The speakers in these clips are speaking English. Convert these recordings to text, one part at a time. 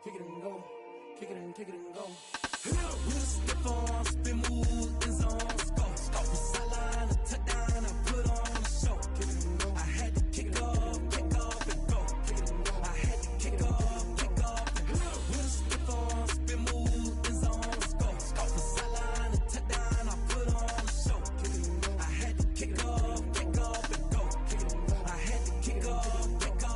kick it and go, kick it and go. With a stiff arm, spin move, in zone, go. From sideline to touchdown, I put on the show. Kick it and go. I had to kick off and go. Kick it and go. I had to kick off and go. With a stiff arm, spin move, in zone, go. From sideline to touchdown, I put on the show. Kick it and go. I had to kick off and go. Kick it and go. I had to kick off and go.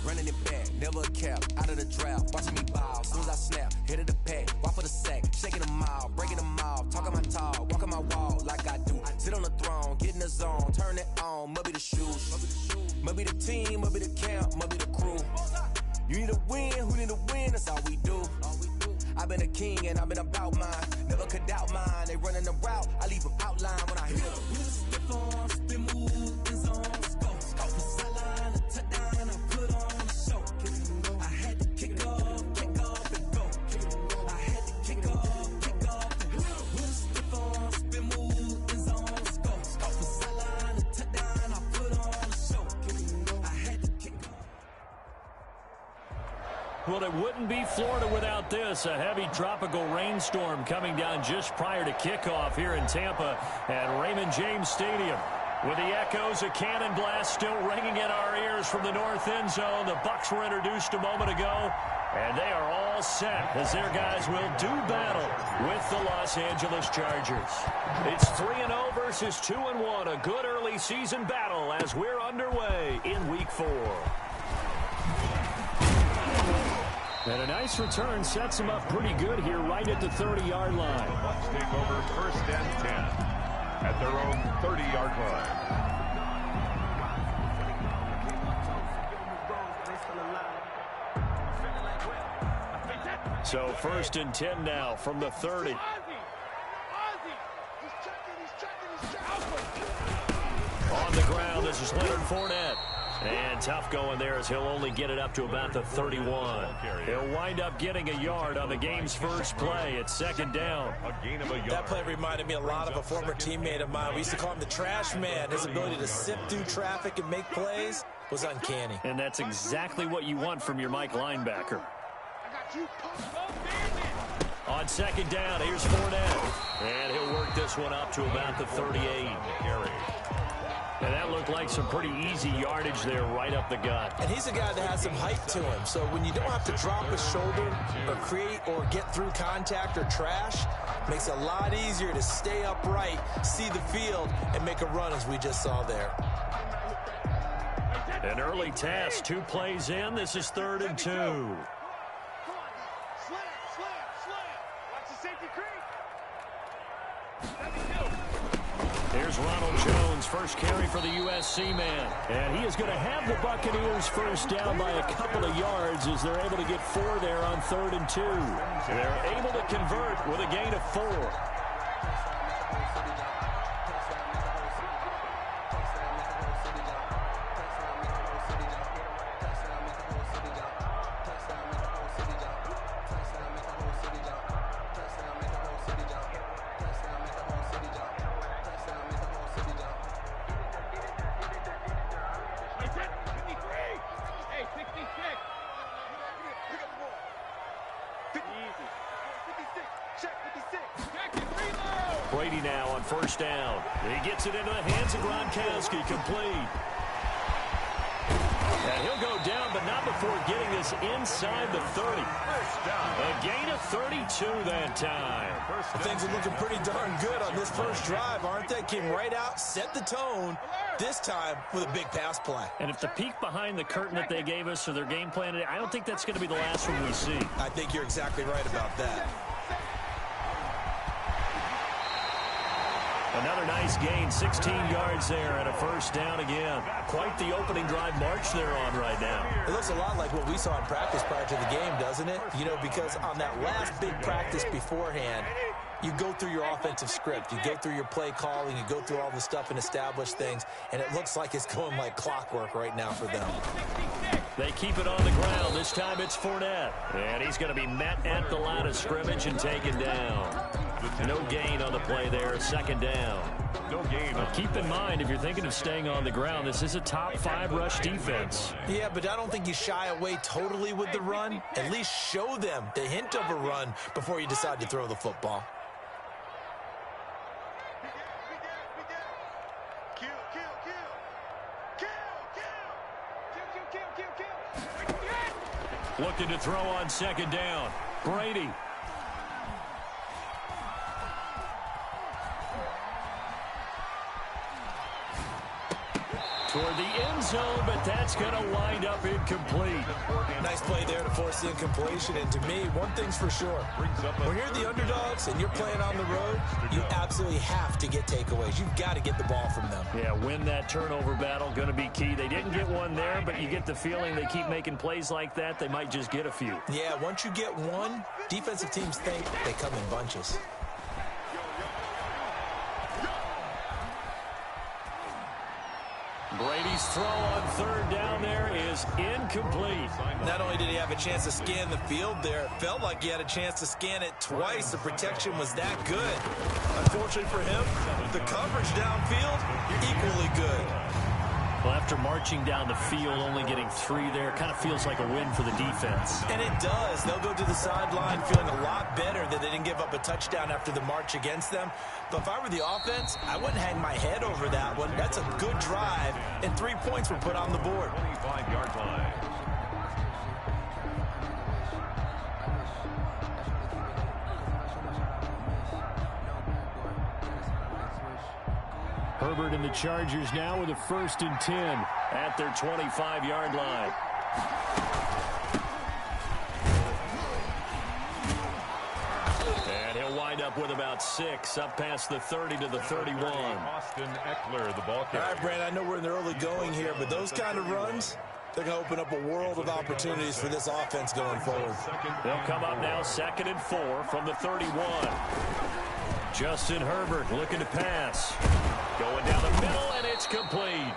Running it back, never a cap, out of the draft, watching me ball, as soon as I snap, hit of the pack, walk for the sack, shaking them out, breaking them off, talking my talk, walking my wall like I do, sit on the throne, get in the zone, turn it on, must be the shoes, must be the team, must be the camp, must be the crew, you need a win, who need a win, that's all we do, I've been a king and I've been about mine, never could doubt mine, they running the route, I leave them outline when I hit them, with a stiff arm, spin move, in zone, go, from sideline to touchdown, I put on the show, I had to kick off and go, I had to kick off and with a stiff arm, spin move, in zone, go, from sideline to touchdown, I put on the show, I had to kick off. Well, it wouldn't be Florida without this. A heavy tropical rainstorm coming down just prior to kickoff here in Tampa at Raymond James Stadium. With the echoes of cannon blast still ringing in our ears from the north end zone, the Bucs were introduced a moment ago, and they are all set as their guys will do battle with the Los Angeles Chargers. It's 3-0 versus 2-1, a good early season battle as we're underway in Week 4. And a nice return sets them up pretty good here right at the 30-yard line. Bucs take over first and 10 at their own 30-yard line. So first and 10 now from the 30. On the ground, this is Leonard Fournette. And tough going there as he'll only get it up to about the 31. He'll wind up getting a yard on the game's first play. It's second down. A gain of a yard. That play reminded me a lot of a former teammate of mine. We used to call him the trash man. His ability to sift through traffic and make plays was uncanny. And that's exactly what you want from your Mike linebacker. On second down, here's Fournette. And he'll work this one up to about the 38. And that looked like some pretty easy yardage there right up the gut. And he's a guy that has some height to him. So when you don't have to drop his shoulder or create or get through contact or trash, makes it a lot easier to stay upright, see the field, and make a run as we just saw there. An early task, 2 plays in. This is 3rd and 2. Here's Ronald Jones, first carry for the USC man. And he is going to have the Buccaneers first down by a couple of yards as they're able to get 4 there on 3rd and 2. They're able to convert with a gain of 4. Brady now on first down. He gets it into the hands of Gronkowski, complete. And he'll go down, but not before getting this inside the 30. A gain of 32 that time. Things are looking pretty darn good on this first drive, aren't they? Came right out, set the tone, this time with a big pass play. And if the peek behind the curtain that they gave us or their game plan, I don't think that's going to be the last one we see. I think you're exactly right about that. Another nice gain, 16 yards there and a first down again. Quite the opening drive march they're on right now. It looks a lot like what we saw in practice prior to the game, doesn't it? You know, because on that last big practice beforehand, you go through your offensive script. You go through your play calling. You go through all the stuff and establish things. And it looks like it's going like clockwork right now for them. They keep it on the ground. This time it's Fournette. And he's going to be met at the line of scrimmage and taken down. No gain on the play there, second down. No gain. Now keep in mind, if you're thinking of staying on the ground, this is a top 5 rush defense. Yeah, but I don't think you shy away totally with the run. At least show them the hint of a run before you decide to throw the football. Looking to throw on second down. Brady. Toward the end zone, but that's going to wind up incomplete. Nice play there to force the incompletion. And to me, one thing's for sure. When you're the underdogs and you're playing on the road, you absolutely have to get takeaways. You've got to get the ball from them. Yeah, win that turnover battle, going to be key. They didn't get one there, but you get the feeling they keep making plays like that, they might just get a few. Yeah, once you get one, defensive teams think they come in bunches. Brady's throw on third down there is incomplete. Not only did he have a chance to scan the field there, it felt like he had a chance to scan it twice. The protection was that good. Unfortunately for him, the coverage downfield, equally good. Well, after marching down the field, only getting 3 there, kind of feels like a win for the defense. And it does. They'll go to the sideline feeling a lot better that they didn't give up a touchdown after the march against them. But if I were the offense, I wouldn't hang my head over that one. That's a good drive, and 3 points were put on the board. 25-yard line. Herbert and the Chargers now with a 1st and 10 at their 25-yard line. And he'll wind up with about 6, up past the 30 to the 31. Austin Eckler, the ball carrier. All right, Brandon, I know we're in the early going here, but those kind of runs, they're going to open up a world of opportunities for this offense going forward. They'll come up now 2nd and 4 from the 31. Justin Herbert looking to pass. Going down the middle, and it's complete.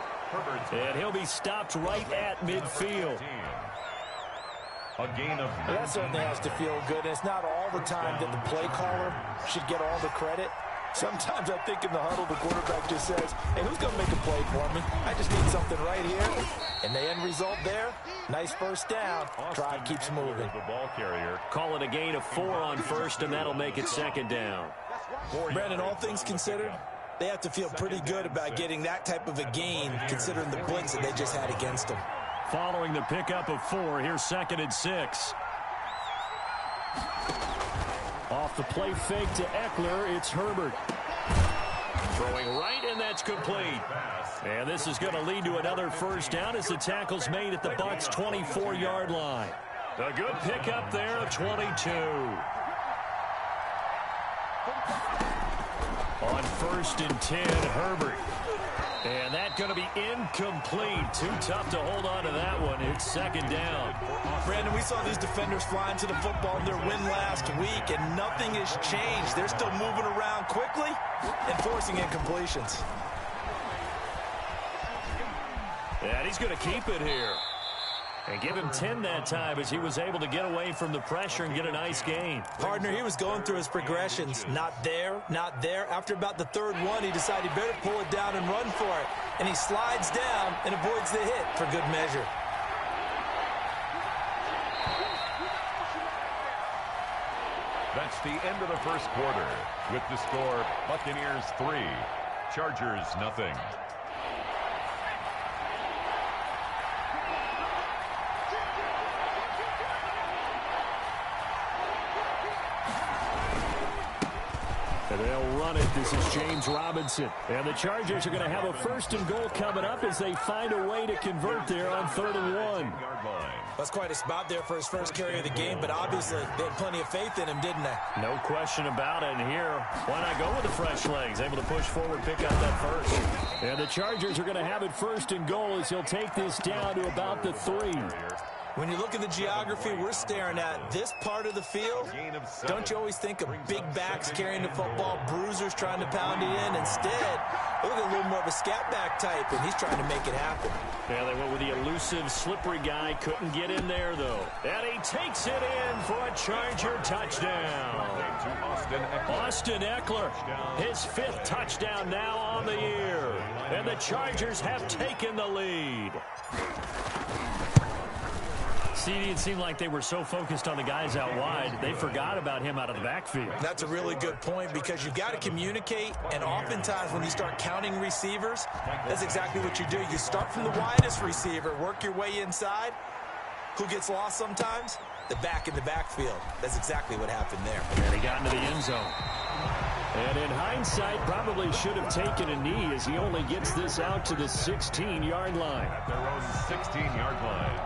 And he'll be stopped right at midfield. A gain of That certainly has to feel good, and it's not all the time that the play caller should get all the credit. Sometimes I think in the huddle, the quarterback just says, hey, who's going to make a play for me? I just need something right here. And the end result there, nice first down. Drive keeps moving. The ball carrier. Call it a gain of 4 on 1st, and that'll make it 2nd down. Brandon, all things considered, they have to feel pretty good about getting that type of a gain, considering the blitz that they just had against them. Following the pickup of 4, here's 2nd and 6. Off the play fake to Eckler, it's Herbert. Throwing right, and that's complete. And this is going to lead to another 1st down as the tackle's made at the Bucs' 24-yard line. A good pickup there of 22. On 1st and 10, Herbert. And that's going to be incomplete. Too tough to hold on to that one. It's 2nd down. Brandon, we saw these defenders flying to the football in their win last week, and nothing has changed. They're still moving around quickly and forcing incompletions. And he's going to keep it here. And give him 10 that time as he was able to get away from the pressure and get a nice gain. Partner, he was going through his progressions. Not there, not there. After about the 3rd one, he decided he better pull it down and run for it. And he slides down and avoids the hit for good measure. That's the end of the 1st quarter. With the score, Buccaneers 3, Chargers nothing. And they'll run it. This is James Robinson. And the Chargers are going to have a 1st and goal coming up as they find a way to convert there on 3rd and 1. That's quite a spot there for his first carry of the game, but obviously they had plenty of faith in him, didn't they? No question about it. And here, why not go with the fresh legs? Able to push forward, pick up that 1st. And the Chargers are going to have it 1st and goal as he'll take this down to about the 3. When you look at the geography we're staring at, this part of the field, don't you always think of big backs carrying the football, bruisers trying to pound it in? Instead, look at a little more of a scat back type, and he's trying to make it happen. Yeah, they went with the elusive, slippery guy. Couldn't get in there, though. And he takes it in for a Charger touchdown. Austin Eckler, his 5th touchdown now on the year. And the Chargers have taken the lead. CD, it seemed like they were so focused on the guys out wide, they forgot about him out of the backfield. That's a really good point because you've got to communicate, and oftentimes when you start counting receivers, that's exactly what you do. You start from the widest receiver, work your way inside. Who gets lost sometimes? The back in the backfield. That's exactly what happened there. And he got into the end zone. And in hindsight, probably should have taken a knee as he only gets this out to the 16-yard line. At their own 16-yard line.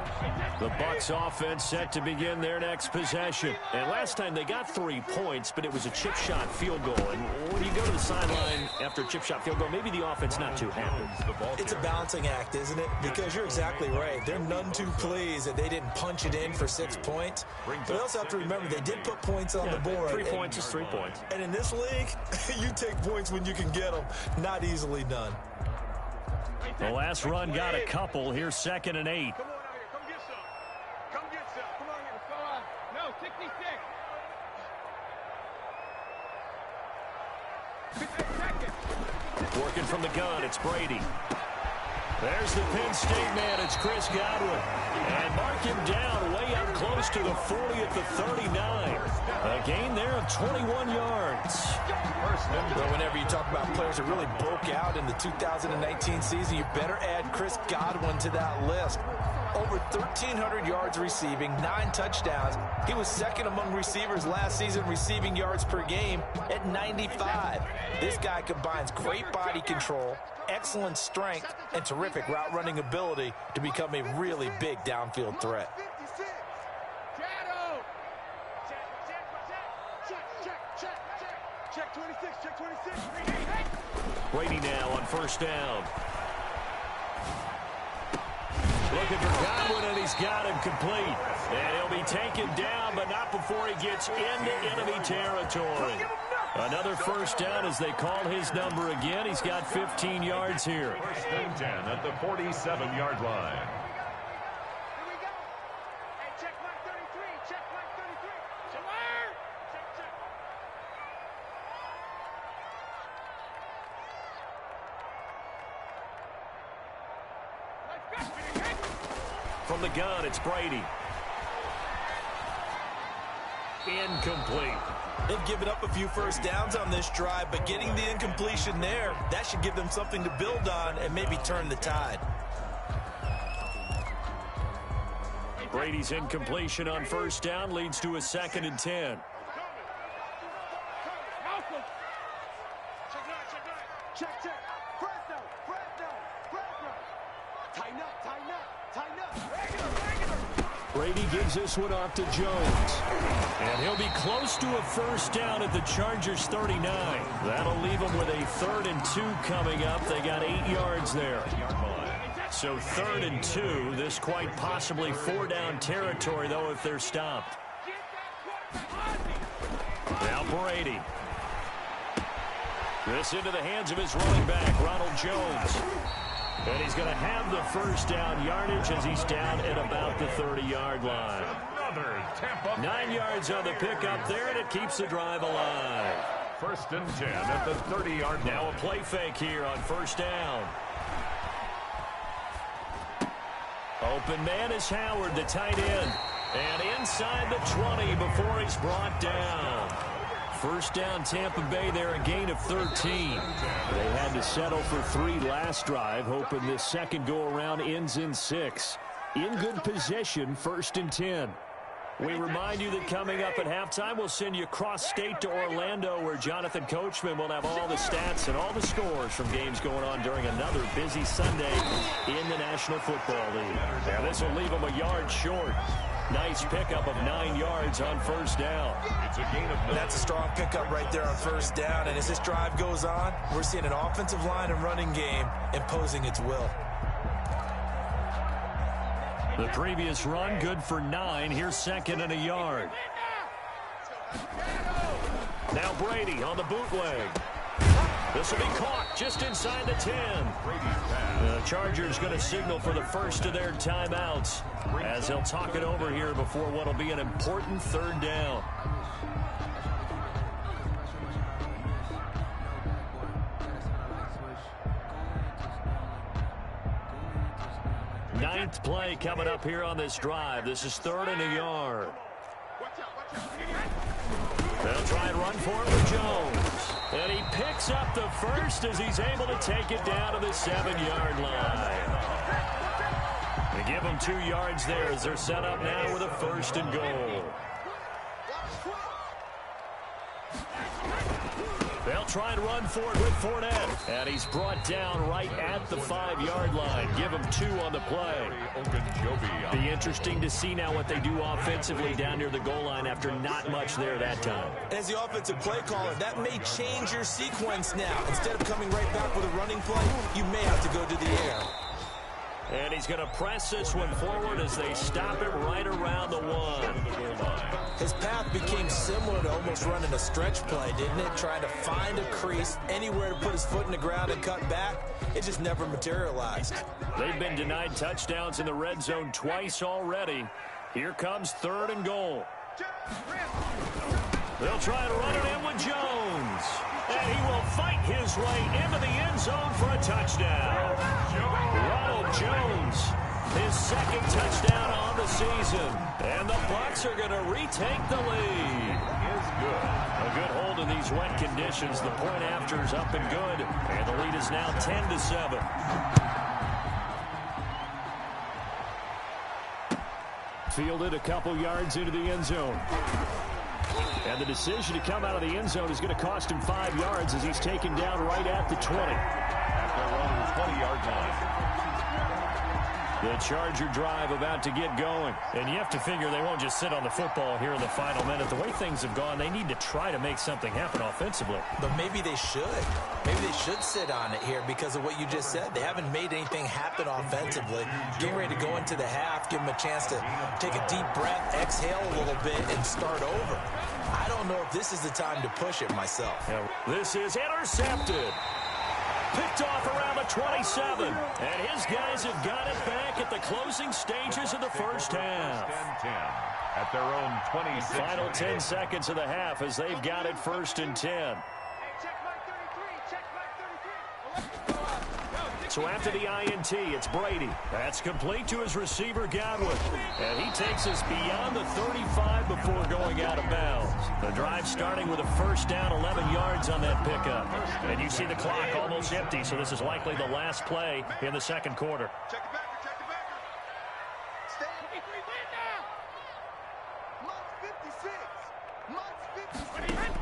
The Bucs offense set to begin their next possession. And last time they got 3 points, but it was a chip shot field goal. And when you go to the sideline after a chip shot field goal, maybe the offense not too happy. It's a balancing act, isn't it? Because you're exactly right. They're none too pleased that they didn't punch it in for 6 points. But you also have to remember they did put points on the board. 3 points is 3 points. And in this league, you take points when you can get them. Not easily done. The last run got a couple. Here's 2nd and 8. Come on out here. Come get some. Come get some. Come on here. No, 66. Working from the gun, it's Brady. There's the Penn State man, it's Chris Godwin. And mark him down way up close to the 40 at the 39. A gain there of 21 yards. Well, whenever you talk about players that really broke out in the 2019 season, you better add Chris Godwin to that list. Over 1,300 yards receiving, 9 touchdowns. He was 2nd among receivers last season receiving yards per game at 95. This guy combines great body control, excellent strength, and terrific route running ability to become a really big downfield threat. Check 26, check 26. Brady now on 1st down. Looking for Godwin, and he's got him complete. And he'll be taken down, but not before he gets into enemy territory. Another 1st down as they call his number again. He's got 15 yards here. 1st and 10 at the 47-yard line. Here we go. Hey, check mark 33. Check mark 33. Check. Check. From the gun, it's Brady. Incomplete. They've given up a few 1st downs on this drive, but getting the incompletion there, that should give them something to build on and maybe turn the tide. Brady's incompletion on 1st down leads to a 2nd and 10. Check. Press down. Tighten up. Regular. Brady gives this one off to Jones. And he'll be close to a 1st down at the Chargers 39. That'll leave them with a 3rd and 2 coming up. They got 8 yards there. So 3rd and 2. This quite possibly 4-down territory, though, if they're stopped. Now Brady. This into the hands of his running back, Ronald Jones. And he's going to have the 1st down yardage as he's down at about the 30-yard line. 9 yards on the pickup there, and it keeps the drive alive. 1st and 10 at the 30-yard line. Now a play fake here on 1st down. Open man is Howard, the tight end. And inside the 20 before he's brought down. 1st down Tampa Bay there, a gain of 13. They had to settle for 3 last drive, hoping this second go-around ends in 6. In good possession, 1st and 10. We remind you that coming up at halftime, we'll send you cross-state to Orlando, where Jonathan Coachman will have all the stats and all the scores from games going on during another busy Sunday in the National Football League. Now, this will leave them a yard short. Nice pickup of 9 yards on 1st down. It's a gain of 9. That's a strong pickup right there on 1st down. And as this drive goes on, we're seeing an offensive line and running game imposing its will. The previous run, good for 9. Here's second and a yard. Now Brady on the bootleg. This will be caught just inside the 10. The Chargers going to signal for the first of their timeouts as they'll talk it over here before what will be an important third down. Ninth play coming up here on this drive. This is third and a yard. They'll try and run for it with Jones. And he picks up the first as he's able to take it down to the 7-yard line. They give them 2 yards there as they're set up now with a first and goal. They'll try and run for it with Fournette. And he's brought down right at the 5-yard line. Give him 2 on the play. Be interesting to see now what they do offensively down near the goal line after not much there that time. As the offensive play caller, that may change your sequence now. Instead of coming right back with a running play, you may have to go to the air. And he's going to press this one forward as they stop him right around the 1. His path became similar to almost running a stretch play, didn't it? Trying to find a crease, anywhere to put his foot in the ground and cut back. It just never materialized. They've been denied touchdowns in the red zone twice already. Here comes third and goal. They'll try to run it in with Jones. And he will fight his way into the end zone for a touchdown. Ronald Jones, his second touchdown on the season. And the Bucs are going to retake the lead. A good hold in these wet conditions. The point after is up and good. And the lead is now 10-7. Fielded a couple yards into the end zone. And the decision to come out of the end zone is going to cost him 5 yards as he's taken down right at the 20. At their own 20-yard line. The Charger drive about to get going. And you have to figure they won't just sit on the football here in the final minute. The way things have gone, they need to try to make something happen offensively. But maybe they should. Maybe they should sit on it here because of what you just said. They haven't made anything happen offensively. Getting ready to go into the half, give them a chance to take a deep breath, exhale a little bit, and start over. I don't know if this is the time to push it myself. Yeah, this is intercepted. Picked off around the 27. And his guys have got it back at the closing stages of the first half. 10-10 at their own 26. Final 10 seconds of the half as they've got it first and 10. So after the INT, it's Brady. That's complete to his receiver, Godwin. And he takes us beyond the 35 before going out of bounds. The drive starting with a first down, 11 yards on that pickup. And you see the clock almost empty, so this is likely the last play in the second quarter. Check the backer, check the backer. Stay in. We win now. Month 56. Month 56.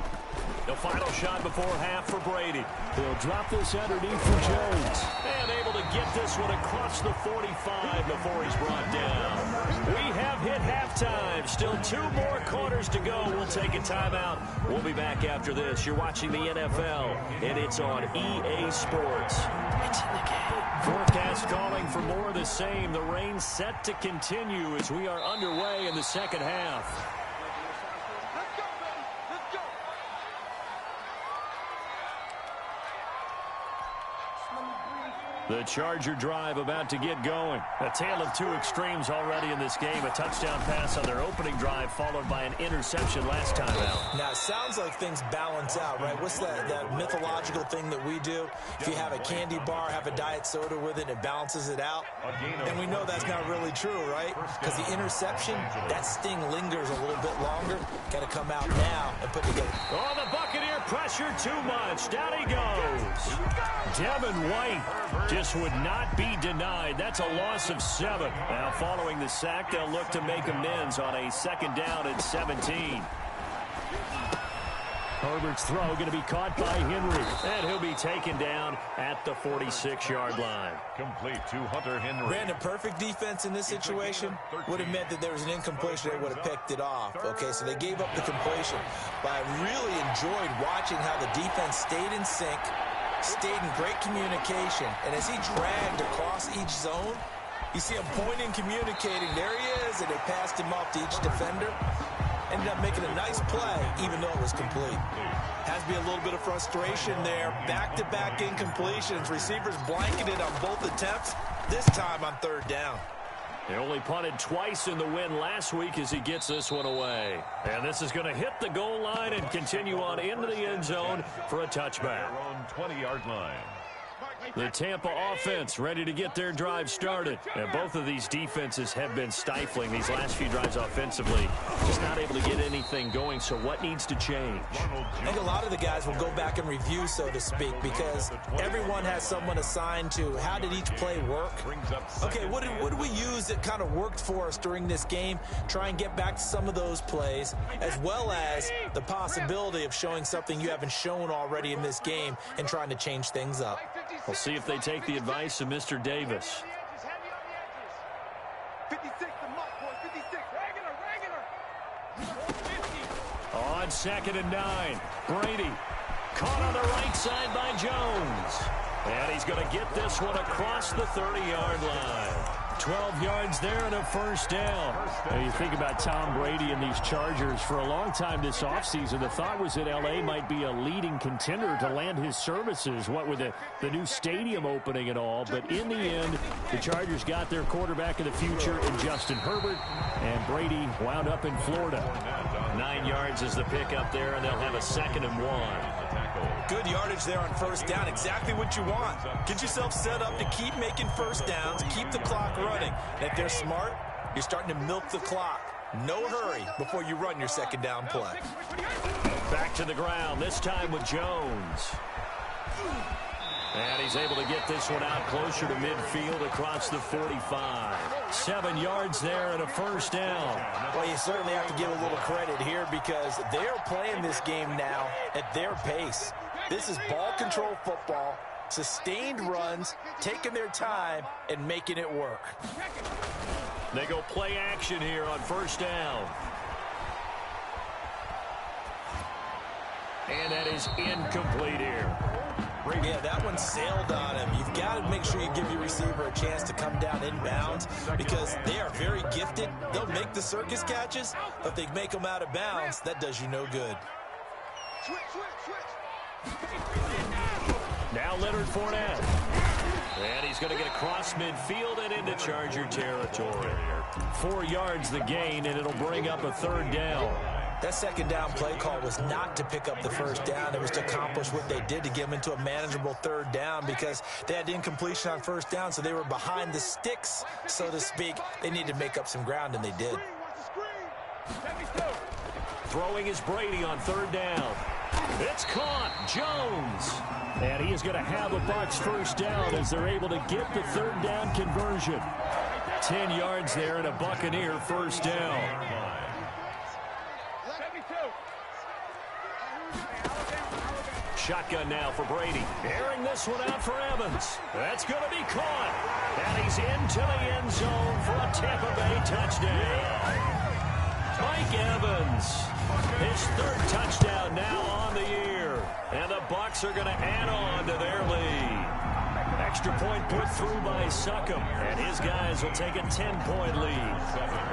The final shot before half for Brady. They'll drop this underneath for Jones. And able to get this one across the 45 before he's brought down. We have hit halftime. Still 2 more quarters to go. We'll take a timeout. We'll be back after this. You're watching the NFL, and it's on EA Sports. It's in the game. Forecast calling for more of the same. The rain set to continue as we are underway in the second half. The Charger drive about to get going. A tale of 2 extremes already in this game. A touchdown pass on their opening drive followed by an interception last time out. Now, it sounds like things balance out, right? What's that mythological thing that we do? If you have a candy bar, have a diet soda with it, it balances it out. And we know that's not really true, right? Because the interception, that sting lingers a little bit longer. Got to come out now and put together. Oh, the Buccaneer pressure too much. Down he goes. Devin White just would not be denied. That's a loss of 7. Now, following the sack, they'll look to make amends on a second down at 17. Herbert's throw going to be caught by Henry. And he'll be taken down at the 46-yard line. Complete to Hunter Henry. Brandon, perfect defense in this situation would have meant that there was an incompletion. They would have picked it off. Okay, so they gave up the completion. But I really enjoyed watching how the defense stayed in sync, stayed in great communication. And as he dragged across each zone, You see him pointing, communicating. There he is, and they passed him off to each defender. Ended up making a nice play, even though it was complete. Has to be a little bit of frustration there. Back-to-back incompletions. Receivers blanketed on both attempts, this time on third down. He only punted twice in the win last week as he gets this one away. And this is going to hit the goal line and continue on into the end zone for a touchback. Their own 20-yard line. The Tampa offense ready to get their drive started. And both of these defenses have been stifling these last few drives offensively. Just not able to get anything going, so what needs to change? I think a lot of the guys will go back and review, so to speak, because everyone has someone assigned to how did each play work. Okay, what did we use that kind of worked for us during this game? Try and get back to some of those plays, as well as the possibility of showing something you haven't shown already in this game and trying to change things up. We'll see if they take the advice of Mr. Davis. 56, the mark, boy, 56. Regular. On 2nd and 9, Brady caught on the right side by Jones. And he's going to get this one across the 30-yard line. 12 yards there and a first down. Now you think about Tom Brady and these Chargers. For a long time this offseason, the thought was that L.A. might be a leading contender to land his services, what with the new stadium opening and all. But in the end, the Chargers got their quarterback of the future in Justin Herbert, and Brady wound up in Florida. 9 yards is the pickup there, and they'll have a 2nd and 1. Good yardage there on first down. Exactly what you want. Get yourself set up to keep making first downs, keep the clock running. And if they're smart, you're starting to milk the clock. No hurry before you run your 2nd down play. Back to the ground, this time with Jones. And he's able to get this one out closer to midfield across the 45. 7 yards there and a first down. Well, you certainly have to give a little credit here because they're playing this game now at their pace. This is ball control football, sustained runs, taking their time, and making it work. They go play action here on first down. And that is incomplete here. Yeah, that one sailed on him. You've got to make sure you give your receiver a chance to come down inbounds because they are very gifted. They'll make the circus catches, but if they make them out of bounds, that does you no good. Now Leonard Fournette. And he's going to get across midfield and into Charger territory. 4 yards the gain, and it'll bring up a 3rd down. That 2nd down play call was not to pick up the first down. It was to accomplish what they did to get them into a manageable 3rd down because they had incompletion on first down, so they were behind the sticks, so to speak. They needed to make up some ground, and they did. Throwing is Brady on 3rd down. It's caught. Jones. And he is going to have a Bucs first down as they're able to get the 3rd down conversion. 10 yards there and a Buccaneer first down. Shotgun now for Brady. Airing this one out for Evans. That's going to be caught. And he's into the end zone for a Tampa Bay touchdown. Mike Evans, his 3rd touchdown now on the year. And the Bucs are going to add on to their lead. Extra point put through by Succum. And his guys will take a 10-point lead.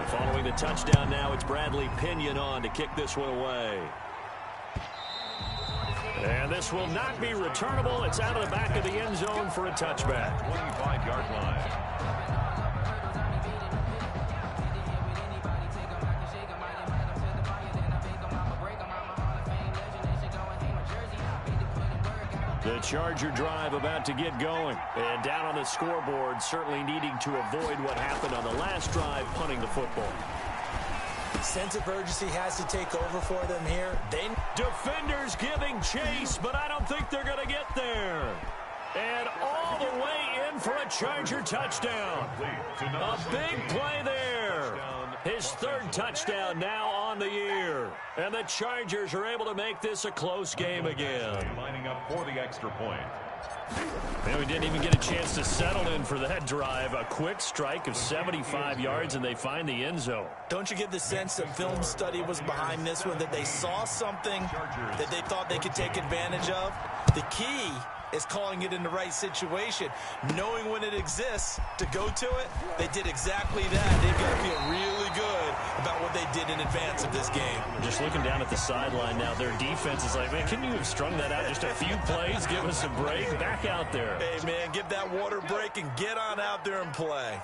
Following the touchdown now, it's Bradley Pinion on to kick this one away. And this will not be returnable. It's out of the back of the end zone for a touchback. 25-yard line. The Charger drive about to get going. And down on the scoreboard, certainly needing to avoid what happened on the last drive, punting the football. Sense of urgency has to take over for them here. Defenders giving chase, but I don't think they're going to get there. And all the way in for a Charger touchdown. A big play there. His 3rd touchdown now on the year. And the Chargers are able to make this a close game again. Lining up for the extra point. And we didn't even get a chance to settle in for that drive. A quick strike of 75 yards, and they find the end zone. Don't you get the sense that film study was behind this one, that they saw something that they thought they could take advantage of? The key is calling it in the right situation. Knowing when it exists to go to it, they did exactly that. They've got to feel really good about what they did in advance of this game. Just looking down at the sideline now, their defense is like, man, can you have strung that out just a few plays? Give us a break. Back out there. Hey, man, give that water break and get on out there and play.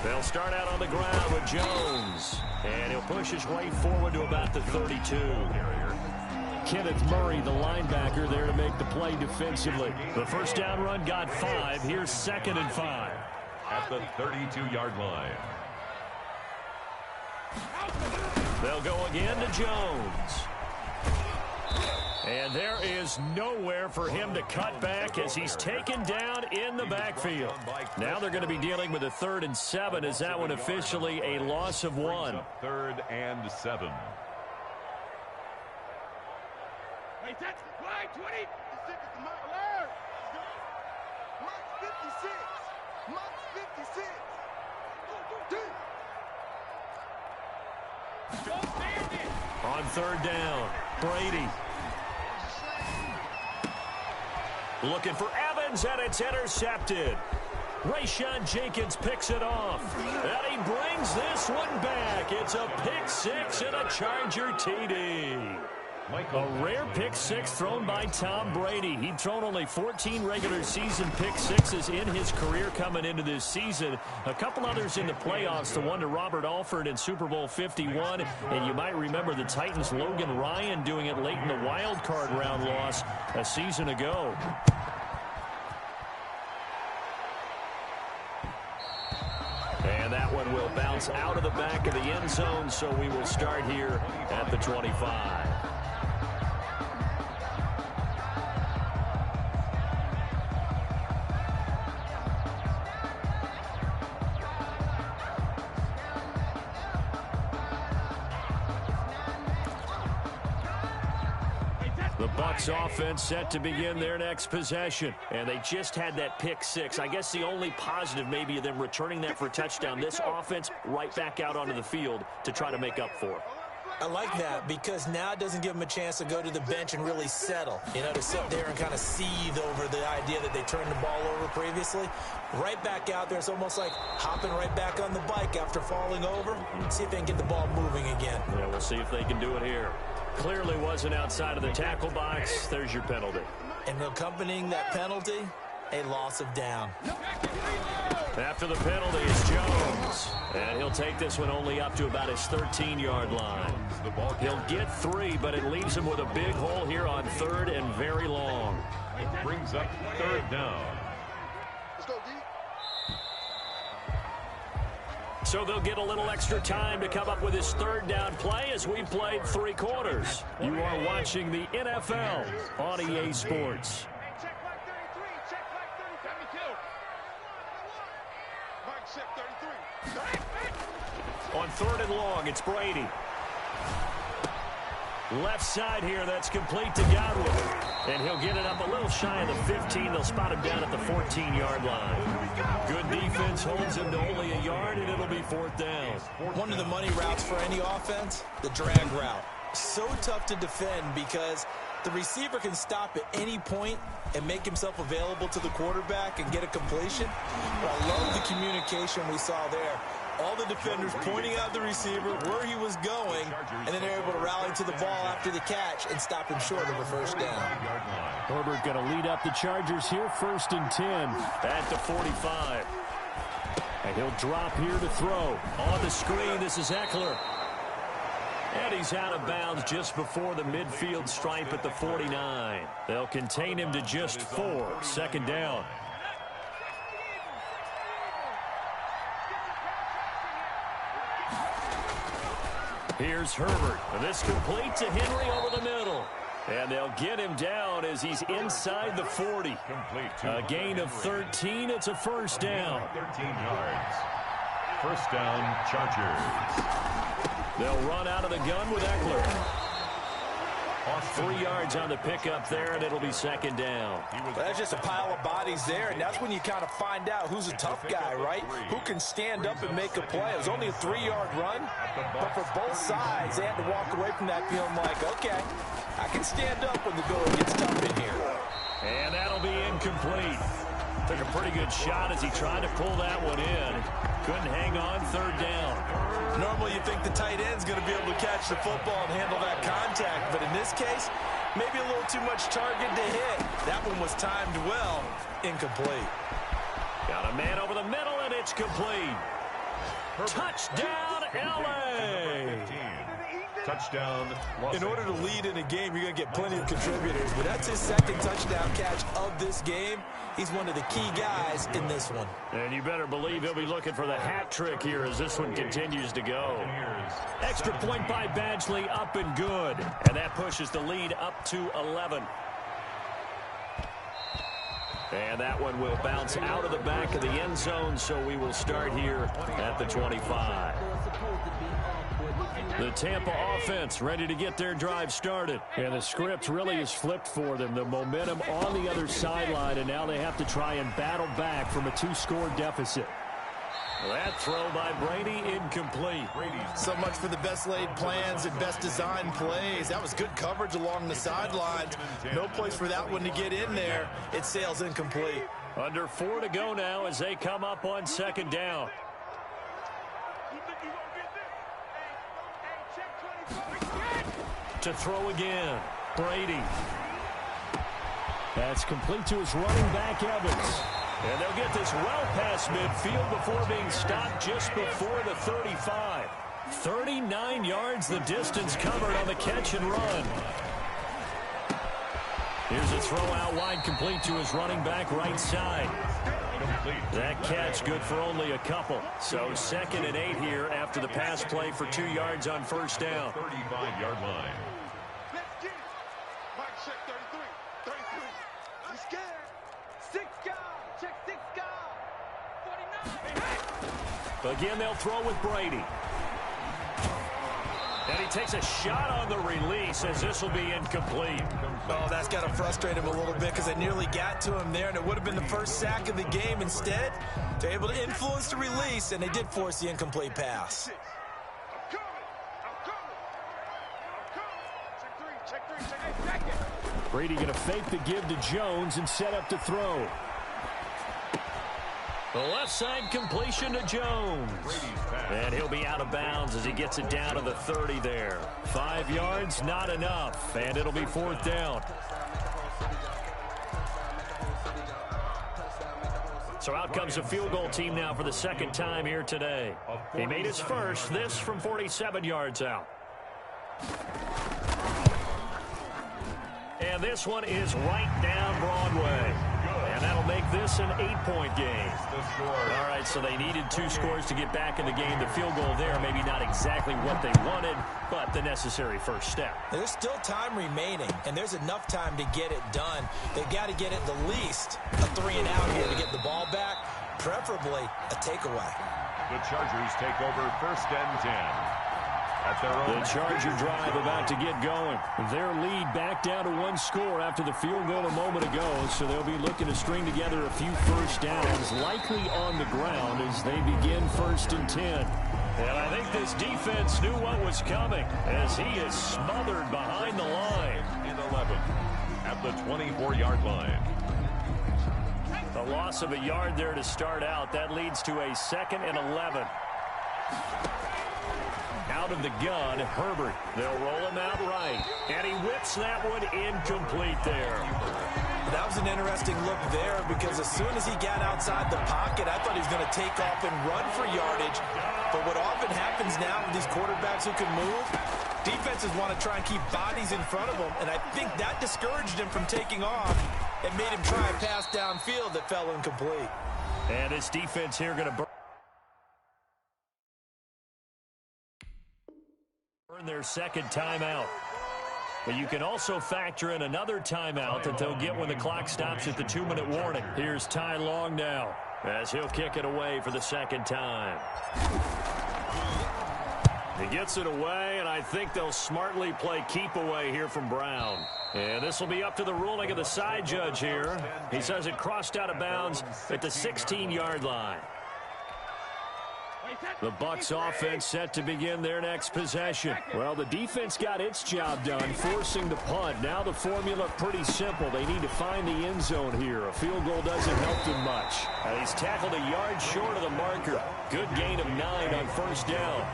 They'll start out on the ground with Jones. And he'll push his way forward to about the 32. Kenneth Murray, the linebacker, there to make the play defensively. The first down run got 5. Here's 2nd and 5. At the 32-yard line. They'll go again to Jones. And there is nowhere for him to cut back as he's taken down in the backfield. Now they're going to be dealing with a 3rd and 7. Is that one officially a loss of 1? 3rd and 7. Wait, that's wide 20. Alert. Mike's 56. Mike's 56. On 3rd down, Brady. Looking for Evans, and it's intercepted. Rayshon Jenkins picks it off. And he brings this one back. It's a pick 6 and a Charger TD. A rare pick 6 thrown by Tom Brady. He'd thrown only 14 regular season pick 6s in his career coming into this season. A couple others in the playoffs, the one to Robert Alford in Super Bowl 51. And you might remember the Titans' Logan Ryan doing it late in the wild card round loss a season ago. And that one will bounce out of the back of the end zone, so we will start here at the 25. The Bucs offense set to begin their next possession. And they just had that pick 6. I guess the only positive maybe of them returning that for a touchdown. This offense right back out onto the field to try to make up for it. I like that because now it doesn't give them a chance to go to the bench and really settle. You know, to sit there and kind of seethe over the idea that they turned the ball over previously. Right back out there, it's almost like hopping right back on the bike after falling over. See if they can get the ball moving again. Yeah, we'll see if they can do it here. Clearly wasn't outside of the tackle box. There's your penalty. And accompanying that penalty, a loss of down. After the penalty is Jones. And he'll take this one only up to about his 13-yard line. He'll get 3, but it leaves him with a big hole here on 3rd and very long. It brings up 3rd down. Let's go, D. So they'll get a little extra time to come up with his 3rd down play as we played 3 quarters. You are watching the NFL on EA Sports. Check like 33. Check like 32. Mike check 33. On 3rd and long, it's Brady. Left side here, that's complete to Godwin. And he'll get it up a little shy of the 15. They'll spot him down at the 14-yard line. Good defense holds him to only a yard, and it'll be 4th down. One of the money routes for any offense, the drag route. So tough to defend because the receiver can stop at any point and make himself available to the quarterback and get a completion. But I love the communication we saw there. All the defenders pointing out the receiver, where he was going, and then they're able to rally to the ball after the catch and stop him short of a 1st down. Herbert going to lead up the Chargers here, 1st and 10. At the 45. And he'll drop here to throw. On the screen, this is Eckler. And he's out of bounds just before the midfield stripe at the 49. They'll contain him to just 4. 2nd down. Here's Herbert. And this complete to Henry over the middle. And they'll get him down as he's inside the 40. A gain of 13. It's a 1st down. 13 yards. 1st down, Chargers. They'll run out of the gun with Eckler. 3 yards on the pickup there, and it'll be second down. Well, that's just a pile of bodies there, and that's when you kind of find out who's a tough guy, right? Who can stand up and make a play. It was only a 3-yard run, but for both sides, they had to walk away from that feeling like, okay, I can stand up when the going gets tough in here. And that'll be incomplete. Took a pretty good shot as he tried to pull that one in. Couldn't hang on, third down. Normally you think the tight end's going to be able to catch the football and handle that contact, but in this case, maybe a little too much target to hit. That one was timed well. Incomplete. Got a man over the middle, and it's complete. Touchdown, L.A. Touchdown. In order to lead in a game, you're going to get plenty of contributors, but that's his second touchdown catch of this game. He's one of the key guys in this one. And you better believe he'll be looking for the hat trick here as this one continues to go. Extra point by Badgley, up and good. And that pushes the lead up to 11. And that one will bounce out of the back of the end zone, so we will start here at the 25. The Tampa offense ready to get their drive started. And the script really is flipped for them. The momentum on the other sideline, and now they have to try and battle back from a 2-score deficit. That throw by Brady incomplete. So much for the best laid plans and best designed plays. That was good coverage along the sidelines. No place for that one to get in there. It sails incomplete. Under 4 to go now as they come up on second down. To throw again, Brady. That's complete to his running back, Evans. And they'll get this well past midfield before being stopped just before the 35. 39 yards the distance covered on the catch and run. Here's a throw out wide, complete to his running back right side. That catch good for only a couple. So 2nd and 8 here after the pass play for 2 yards on first down. 35-yard line. Let's get it. Mike, check 33. 33. I'm scared. 6 guys. Check 6 guys. 49. Again, they'll throw with Brady. And he takes a shot on the release as this will be incomplete. Oh, that's got to frustrate him a little bit because they nearly got to him there, and it would have been the first sack of the game. Instead, they're able to influence the release, and they did force the incomplete pass. I'm coming. Check 3. Brady going to fake the give to Jones and set up to throw. The left side completion to Jones. And he'll be out of bounds as he gets it down to the 30 there. 5 yards, not enough. And it'll be 4th down. So out comes the field goal team now for the 2nd time here today. He made his first, this from 47 yards out. And this one is right down Broadway. And that'll make this an 8-point game. All right, so they needed 2 scores to get back in the game. The field goal there, maybe not exactly what they wanted, but the necessary first step. There's still time remaining, and there's enough time to get it done. They've got to get at the least a 3 and out here to get the ball back, preferably a takeaway. The Chargers take over 1st and 10. The Charger drive about to get going. Their lead back down to 1 score after the field goal a moment ago, so they'll be looking to string together a few first downs, likely on the ground as they begin 1st and 10. And I think this defense knew what was coming as he is smothered behind the line. In 11 at the 24-yard line. A loss of a yard there to start out. That leads to a 2nd and 11. Out of the gun, Herbert. They'll roll him out right. And he whips that one incomplete there. That was an interesting look there because as soon as he got outside the pocket, I thought he was going to take off and run for yardage. But what often happens now with these quarterbacks who can move, defenses want to try and keep bodies in front of them. And I think that discouraged him from taking off and made him try a pass downfield that fell incomplete. And this defense here going to burn their 2nd timeout. But you can also factor in another timeout that they'll get when the clock stops at the 2-minute warning. Here's Ty Long now as he'll kick it away for the 2nd time. He gets it away, and I think they'll smartly play keep away here from Brown. And this will be up to the ruling of the side judge here. He says it crossed out of bounds at the 16-yard line. The Bucs offense set to begin their next possession. Well, the defense got its job done, forcing the punt. Now the formula pretty simple. They need to find the end zone here. A field goal doesn't help them much. He's tackled a yard short of the marker. Good gain of 9 on first down.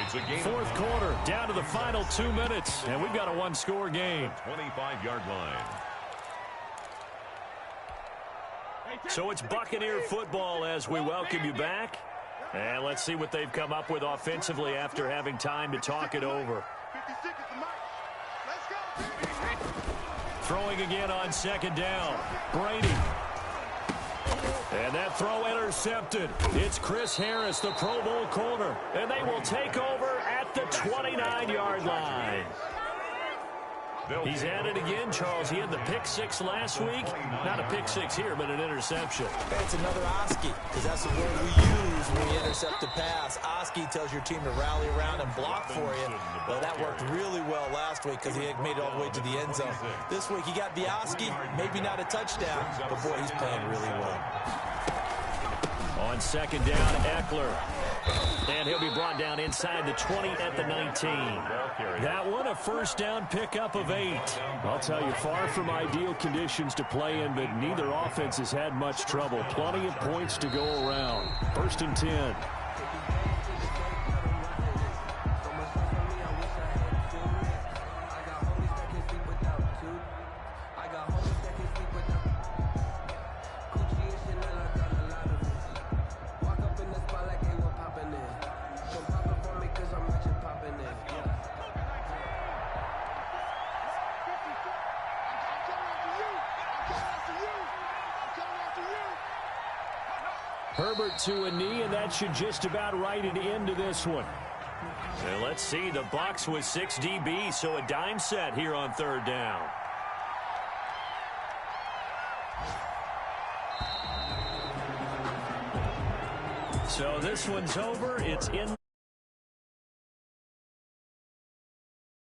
It's a game. Fourth quarter, down to the final 2 minutes, and we've got a one-score game. 25-yard line. So it's Buccaneer football as we welcome you back. And let's see what they've come up with offensively after having time to talk it over. 56 is the mark. Let's go. Throwing again on second down. Brady. And that throw intercepted. It's Chris Harris, the Pro Bowl corner. And they will take over at the 29-yard line. He's at it again, Charles. He had the pick 6 last week. Not a pick 6 here, but an interception. It's another Oski, because that's the word we use when we intercept a pass. Oski tells your team to rally around and block for you. Well, that worked really well last week because he had made it all the way to the end zone. This week he got the Oski, maybe not a touchdown, but boy, he's playing really well. On second down, Eckler. And he'll be brought down inside the 20 at the 19. That one, a first down pickup of 8. I'll tell you, far from ideal conditions to play in, but neither offense has had much trouble. Plenty of points to go around. First and 10. Herbert to a knee, and that should just about write it into this one. And let's see, the Bucs with 6 DBs, so a dime set here on third down. So this one's over. It's in